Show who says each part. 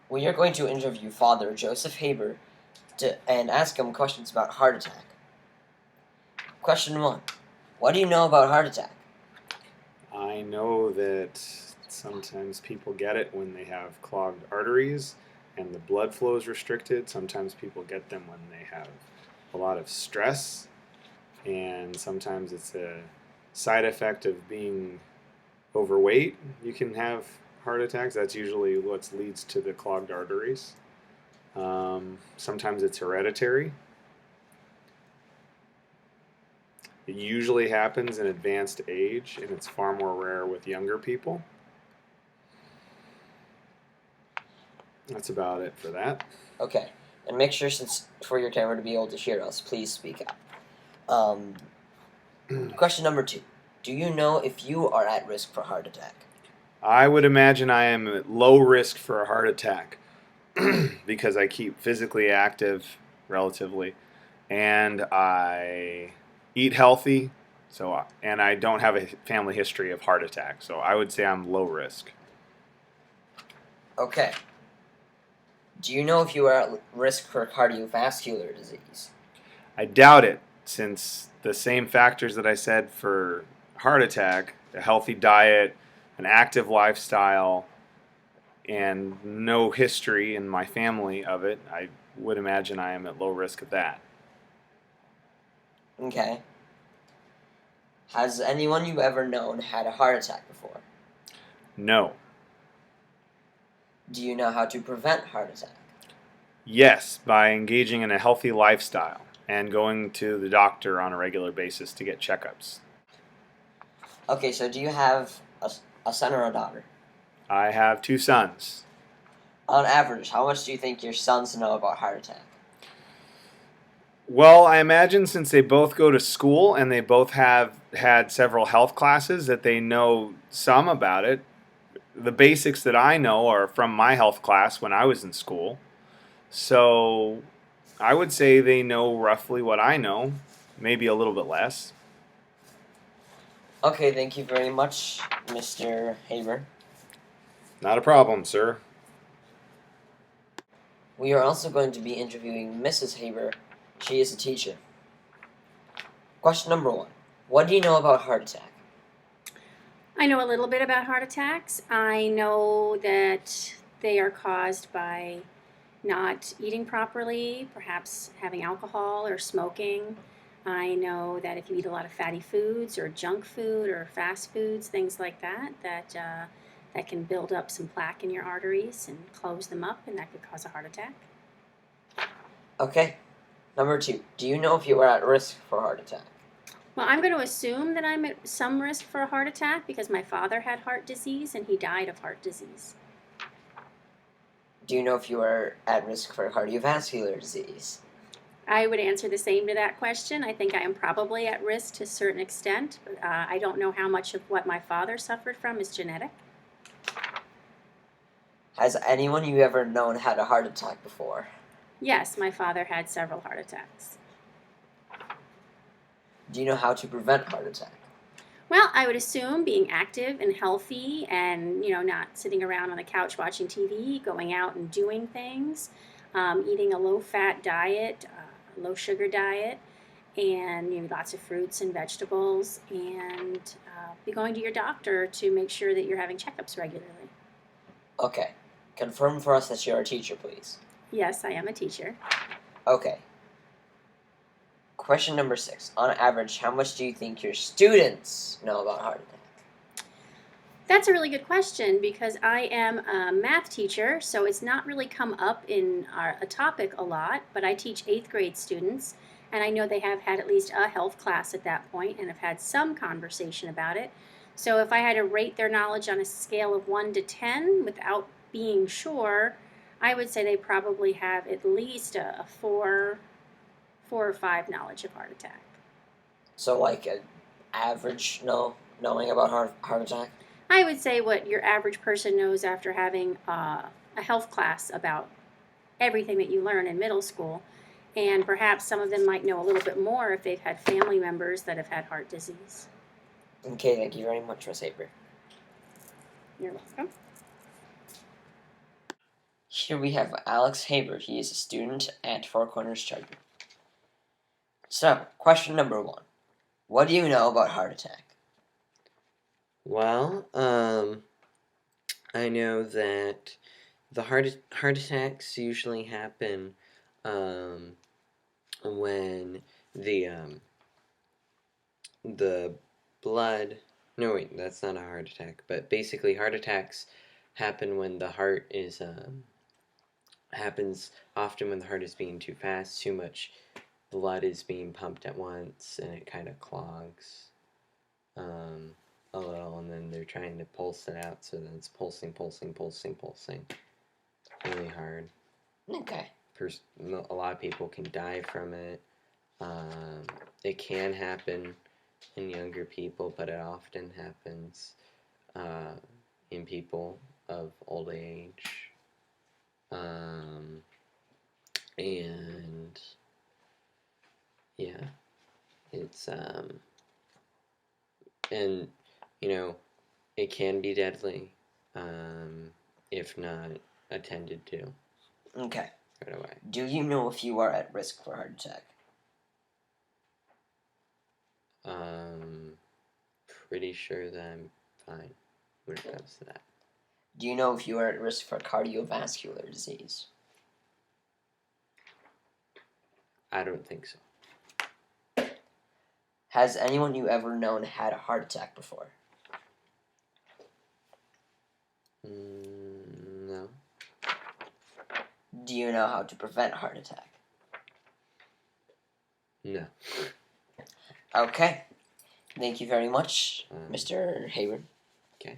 Speaker 1: We are going to interview Father Joseph Haber and ask him questions about heart attack. Question 1. What do you know about heart attack?
Speaker 2: I know that sometimes people get it when they have clogged arteries and the blood flow is restricted. Sometimes people get them when they have a lot of stress, and sometimes it's a side effect of being overweight. You can have heart attacks. That's usually what leads to the clogged arteries. Sometimes it's hereditary. It usually happens in advanced age, and it's far more rare with younger people. That's about it for that.
Speaker 1: Okay, and make sure, since for your camera to be able to hear us, please speak up. Question number 2. Do you know if you are at risk for heart attack?
Speaker 2: I would imagine I am at low risk for a heart attack because I keep physically active relatively, and I eat healthy, and I don't have a family history of heart attack, so I would say I'm low risk.
Speaker 1: Okay. Do you know if you are at risk for cardiovascular disease?
Speaker 2: I doubt it, since the same factors that I said for heart attack, a healthy diet, an active lifestyle, and no history in my family of it, I would imagine I am at low risk of that.
Speaker 1: Okay. Has anyone you've ever known had a heart attack before?
Speaker 2: No.
Speaker 1: Do you know how to prevent heart attack?
Speaker 2: Yes, by engaging in a healthy lifestyle and going to the doctor on a regular basis to get checkups.
Speaker 1: Okay, so do you have a son or a daughter?
Speaker 2: I have 2 sons.
Speaker 1: On average, how much do you think your sons know about heart attack?
Speaker 2: Well, I imagine since they both go to school and they both have had several health classes that they know some about it. The basics that I know are from my health class when I was in school. So I would say they know roughly what I know, maybe a little bit less.
Speaker 1: Okay, thank you very much, Mr. Haber.
Speaker 2: Not a problem, sir.
Speaker 1: We are also going to be interviewing Mrs. Haber. She is a teacher. Question number 1. What do you know about heart attack?
Speaker 3: I know a little bit about heart attacks. I know that they are caused by not eating properly, perhaps having alcohol or smoking. I know that if you eat a lot of fatty foods or junk food or fast foods, things like that, that can build up some plaque in your arteries and close them up, and that could cause a heart attack.
Speaker 1: Okay. Number 2. Do you know if you are at risk for heart attack?
Speaker 3: Well, I'm going to assume that I'm at some risk for a heart attack because my father had heart disease and he died of heart disease.
Speaker 1: Do you know if you are at risk for cardiovascular disease?
Speaker 3: I would answer the same to that question. I think I am probably at risk to a certain extent, but I don't know how much of what my father suffered from is genetic.
Speaker 1: Has anyone you ever known had a heart attack before?
Speaker 3: Yes, my father had several heart attacks.
Speaker 1: Do you know how to prevent heart attack?
Speaker 3: Well, I would assume being active and healthy and, not sitting around on the couch watching TV, going out and doing things, eating a low-fat diet, low-sugar diet, and lots of fruits and vegetables, and be going to your doctor to make sure that you're having checkups regularly.
Speaker 1: Okay. Confirm for us that you're a teacher, please.
Speaker 3: Yes, I am a teacher.
Speaker 1: Okay. Question number 6. On average, how much do you think your students know about heart attack?
Speaker 3: That's a really good question because I am a math teacher, so it's not really come up in a topic a lot, but I teach 8th grade students, and I know they have had at least a health class at that point and have had some conversation about it. So if I had to rate their knowledge on a scale of 1 to 10 without being sure, I would say they probably have at least a 4 or 5 knowledge of heart attack.
Speaker 1: So like an average knowing about heart attack?
Speaker 3: I would say what your average person knows after having a health class about everything that you learn in middle school. And perhaps some of them might know a little bit more if they've had family members that have had heart disease.
Speaker 1: Okay, thank you very much, Ms. Haber.
Speaker 3: You're welcome.
Speaker 1: Here we have Alex Haber. He is a student at Four Corners Charter. So, question number 1. What do you know about heart attack?
Speaker 4: Well, I know that the heart attacks usually happen when the blood. No, wait, that's not a heart attack. But basically, heart attacks happen when the heart is happens often when the heart is beating too fast, too much blood is being pumped at once, and it kind of clogs a little, and then they're trying to pulse it out, so then it's pulsing really hard.
Speaker 1: Okay.
Speaker 4: A lot of people can die from it. It can happen in younger people, but it often happens in people of old age. And yeah, it's and it can be deadly if not attended to
Speaker 1: Okay.
Speaker 4: right away.
Speaker 1: Do you know if you are at risk for heart attack?
Speaker 4: Pretty sure that I'm fine when it comes to that.
Speaker 1: Do you know if you are at risk for cardiovascular disease?
Speaker 4: I don't think so.
Speaker 1: Has anyone you ever known had a heart attack before?
Speaker 4: No.
Speaker 1: Do you know how to prevent a heart attack?
Speaker 4: No.
Speaker 1: Okay. Thank you very much,
Speaker 4: Um,
Speaker 1: Mr. Hayward.
Speaker 4: Okay.